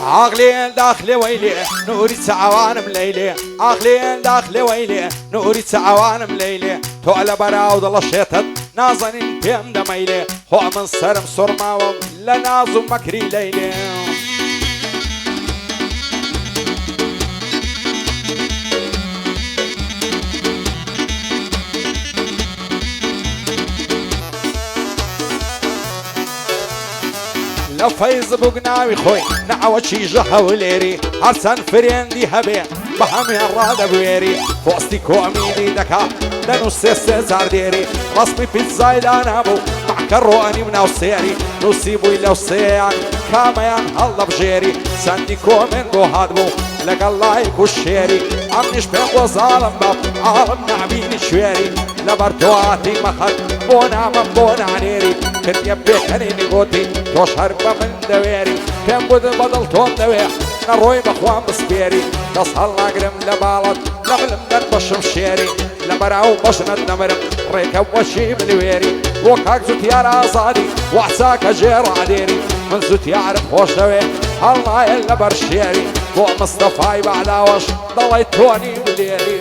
عقلي داخلي ويلي نوري سعوان مليلي عقلي داخلي ويلي نوري سعوان مليلي تولى براود الله شيطت نازنين بيم دميلي هو من صرم صرما لا نازو مكري ليلي لفيز بقناوي خوي نعوشي جها وليري عرسان فريندي هبي بحمي الرادة بويري فوستي كوميدي دكا دانو سيسار ديري رسمي بيتزاي دانابو مع كرواني مناوسيري نصيبو إلا وسيان كاميان هلا بجيري ساندي كومن دو هادبو لك الله يكو الشيري عم نشبه وظالم باب عالم نعبيني شويري لبرتواتي مخد بونا من بونا عنيري كنت يبيك هنيني قوتي توش هربا من دويري كان بود بدل تون دوير نروي بخوان بسبيري تصهل نقرم لبالط لملم ننبشم شيري لبراو بشند نمرم ريكب وشي بالويري وكاك زوتيار آزادي وعساك جير عديري من زوتيار خوش دوير الله يلا برشيري فوق مصطفاي بعلاوش ضليتوني بليري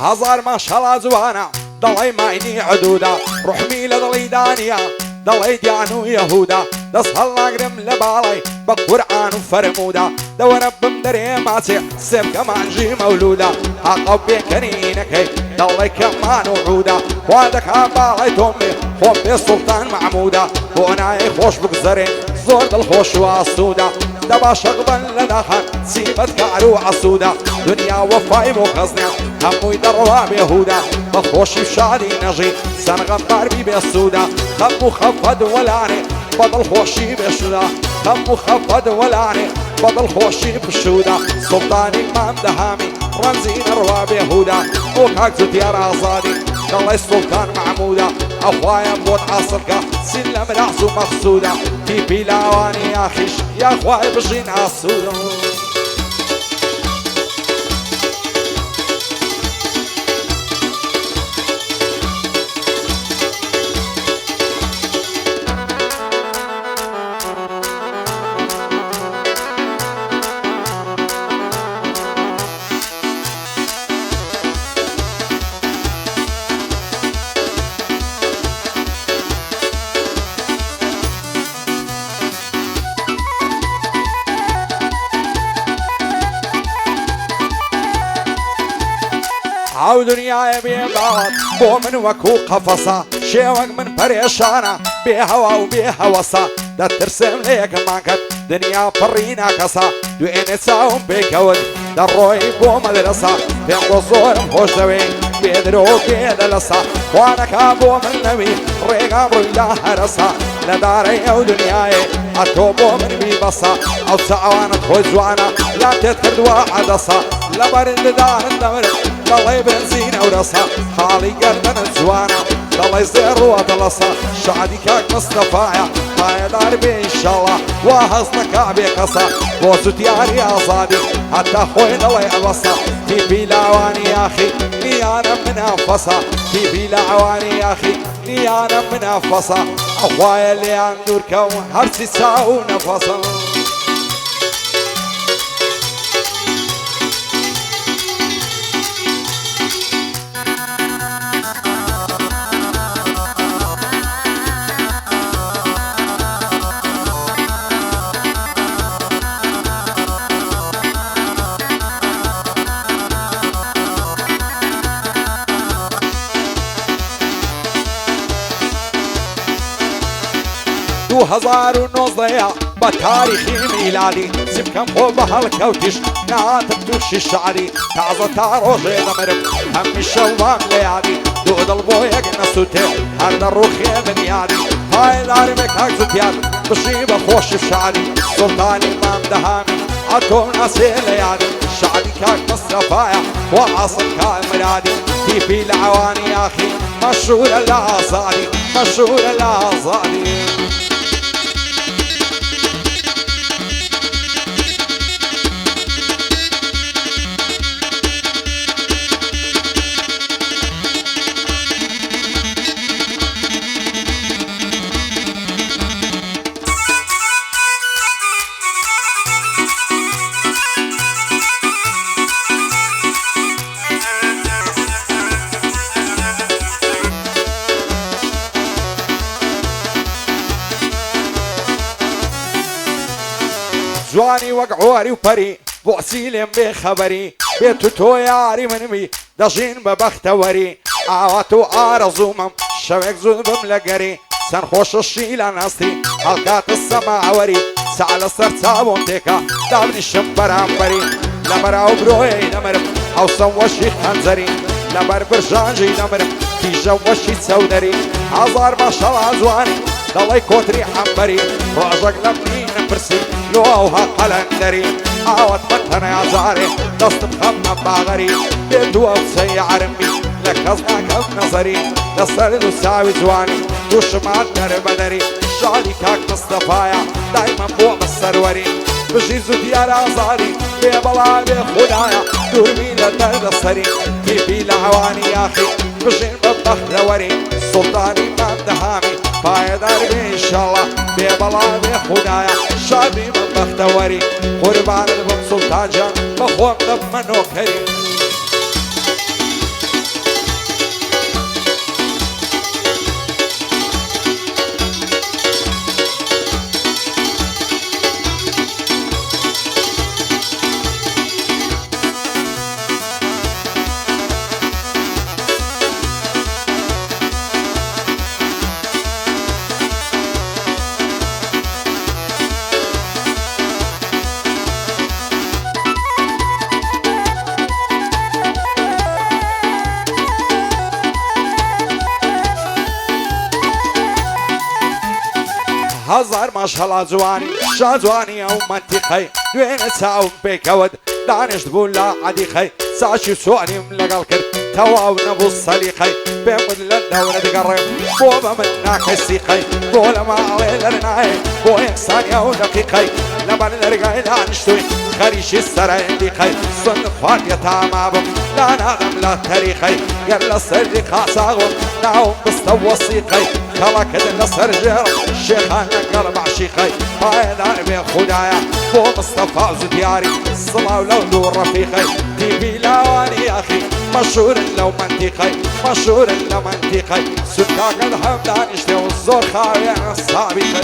هزار ما شاء الله زوانا ضلي معيني عدودا روح ميلا ضلي دانيا ضلي ديانو يهودا دس هلا قرم لبالي بقرآن وفرمودا دو رب مدري ماسع سيب كمان جي مولودا عقب بكنينك ضلي كمان وعودا وادك عبالي تومي خوب بالسلطان معمودا وانا خوش بقزرين زور الخوش وعصودا دبا شغبا لدخل سيبت كعرو عصودا دنيا وفاي مقصنع همو يدروا بيهودا بخوش بشادي نجي سنغم باربي بالسودا خمو خفض ولاني بدل خوشي بشودا خمو خفض ولاني بدل خوشي بشودا سلطان امام دهامي رمزي نروا بيهودا وكاك زوتيار آزادي الله السلطان معمودا أخوايا موت عصرك سلم رأسه مقصودا في بلاواني يا خيش يا أخوايا بجين عصودا عاو دنيا بيضات بو من وكو قفصة شيوك من بريشانة بهوا وبهوصة دا ترسم ليك مانكت دنيا برينا كسا دوين تساهم بكود دا الروي بو مدرسة بين قصور مخوش دوين بيدرو بيدلسة وانا كابو من نبي ريقام رويدا هرسة لداري او دنياي اتوبو من بيبصة او سعوانا تخوز وانا لا تتكردوا عدسة لبرد دار الدمر ضلي بنزين ورصا خالي قلبنا الزوانا ضلي زير وطلصا شعدي كاك مصطفايا هاي دار بي ان شاء الله وهزنا كعبي قصا وزوت ياري اصادي حتى خوي ضلي عبصا في بلاواني يا اخي لي انا منافصة في بلاواني يا اخي لي انا منافصة اخوايا اللي عندور كون هرسي ساو نفصا هزار ونوضيع بتاريخي ميلادي سبكم خوب هالكوتش نعاتب توشي الشعري تعزة تعروجي دمرم هم الشوام ليادي دود البويق نسوتي هرد الروخي من يادي هاي العربك هكزت ياد بشيب خوش بشعري سلطان امام دهامي عطول ناسي ليادي شعبي كاك مصطفايا وعاصم كامرادي في العواني يا أخي مشهور الأعصادي مشهور الأعصادي. جواني وقعوري وبري بوسيلم بخبري بيتو تو ياري منمي دجين ببختوري عواتو آرزومم شوك زود بملقري سنخوش الشيلة ناستي حلقات السماوري سعل السرطابون تيكا دابني الشمبر عمبري لمراو بروي نمرم حوصا وشي خنزري لمر برجانجي نمرم في جو وشي تسودري عزار ما شاء الله زواني دالي كوتري حمبري روجك لمني نبرسي لوها قلندري عوات متنا يا زاري دست بخمم باغري بيدو وسي عرمي لك أصنعك بنظري لسرد وساوي زواني دوش ما بدري شعلي كاك مصطفايا دايما بوع بالسروري بجيزو ديار عزاري بيبلا بخدايا دورمي لدرد الصري في العواني يا أخي بجين ببخدوري سلطاني ما دهامي بايدار بي إن شاء الله بيبلا بخدايا شعبي من بختوري قربان بن سلطان جان بخوم دب منو كريم. هزار ما شاء الله زواني شازواني او منطقي دوين ساوم بيكود دانش تقول عادي خي ساشي سواني ملقى الكر تواو نبو الصليقي بيمد للدورة تقرب بوبا مناك السيقي بولا ما علي لرناي بو إنساني او دقيقي لبن الرقاي دانشتوي خريش السراي ديقي صنفات يتامابم لا نادم لا تاريخي قرل السر خاصاغم نعوم بستوى السيقي خلا كده نصر جرم الشيخان قلب عشيقي بايدار بين خدايا بو مصطفى وزدياري الصلاة ولو رفيقي تيبي لاواني يا أخي مشهور لو منطقي مشهور لو منطقي سكاك الحمدان اشتي والزور خاوي عن الصابقي.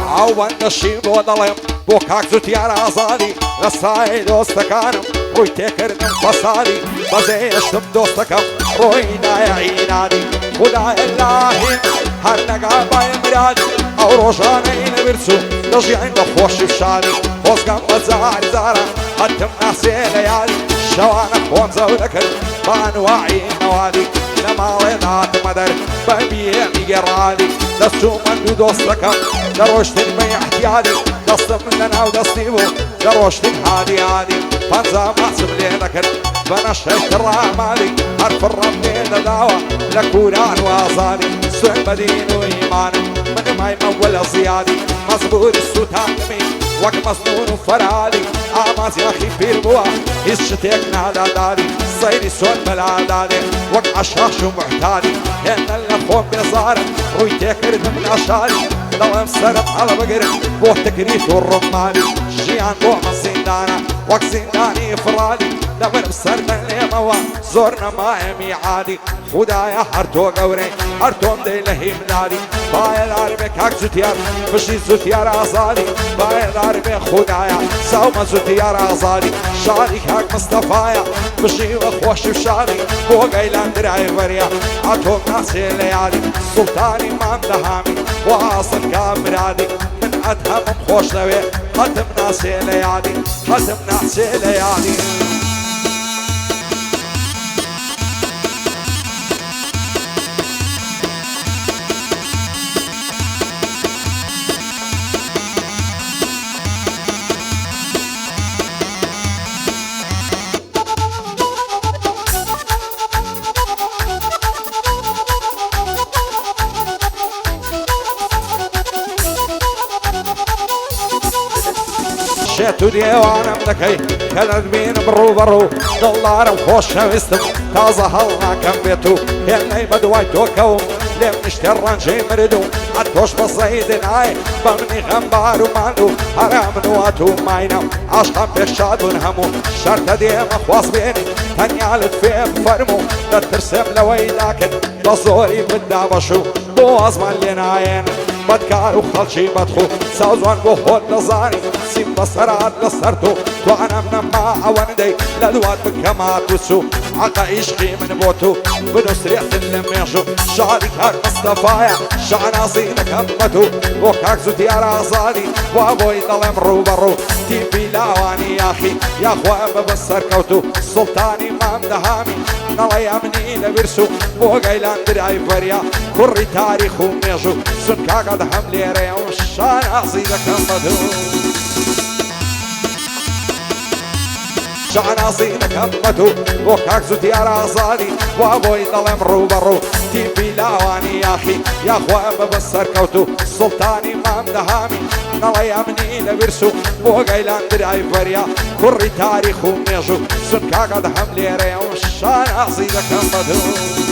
عوان نشيب وضلم بوكاك زوتيار عزالي لساي دوستكانم روي تكرنم فصالي بزيشتم دوستكم روي دايا عينادي خداي اللهي هر نقا باي مرادي او روشانين برسو نجيعين بخوش بشالي خوزقم وزار زارا هدم ناسي ليالي شوانا خون زولكر بانواعي نوالي لما ضيضات مدر ببيعي قرالي دستو من دوستكم دروشتن بي احتيالي دستم لنا ودستيبو دروشتن هادي هادي فانزا محسب لي ذكر فنشهد الرامالي حرف الرب لي دعوة لكوران وازالي سن بدين وإيمان من ما يمول زيادي مصبور السوتان مين وك مصنون وفرالي آماز يا أخي في البوا يشتيك نادا دادي صيري سون بلادادي وك عشاش ومعتادي هن اللفون بزارة روي تكرد من أشاري لو امسرت على بقر بو تكريت والرمالي جيان بو من زندانا وك زنداني فرالي لەبەر سەردەن لێمەوە زۆر نەمایە میعادی خودایە هەر تۆ گەورەی هەر تۆم دەی لە هیمداری باەدار بێ کاک جوتیار بشی زوتیار ئازادی باەدار بێ خودایە ساومە زوتیار ئازادی شادی کاک مستەفایە بشیوە خۆشی و شادی بۆ گەیلان درایڤەریا ئاتۆم ناسێ لە یادی سوڵتانی مامدەهامی بۆ ئاسن کامرادی من ئەتهەمم خۆش نەوێ هەتم ناسێ لە یادی هەتم ناسێ لە یادی شێت و دێوانم دەکەی کە دەتبینم ڕوو بەڕوو دڵدارم خۆشەویستم تازە هەڵ ناکەم بێت و هێڵنەی بە دوای تۆکەوم لێم نیشتە ڕەنجەی مردوو هەر تۆش بەسەی دنای بە منی غەمبار و ماندوو هەرا من وات و ماینەم عاشقم پێش شادون هەموو شەرتە دێمە خواست بێنی تەنیا لەتفێ بفەرموو دەترسێم لەوەی لاکرد بە زۆری بندا بەشوو بۆ ئازمان لێ نایێن بدکار و خەڵکی بەدخۆ سازوان بۆ خۆت دەزانی سیم بەسەرات لەسەر تۆ توانم نەما ئەوەندەی لە دوات بکەما دووسو عەقە عیشقی من بۆ تو بنووسرێتن لە مێژوو شاری کار مستەفایە شانازی دەکەم بە تو بۆ کاک زوتیار ئازادی وا بۆی دەڵێم ڕوو بەڕوو تیپی لاوانی یاخی یاخوا بە سەرکەوتو سوڵتانی مامدەهامی نەڵێ ئەمنی لە برسو بۆ گەیلان درایڤەریا کوڕی تاریخ و مێژوو سونکاکە دەهەم لێرەیە و شانازی دەکەم بە تو شانازی دەکەم بە تو بۆ کاک زوتیار ئازادی وا بۆی دەڵێم ڕوو بەڕوو تیپی لاوانی یاخی یاخوا بە سەرکەوتو سوڵتانی مامدەهامی نەڵێ ئەمنی لە برسو بۆ گەیلان درایڤەریا کوڕی تاریخ و مێژوو سونکاکە دەهەم لێرەیە و شانازی دەکەم بە تو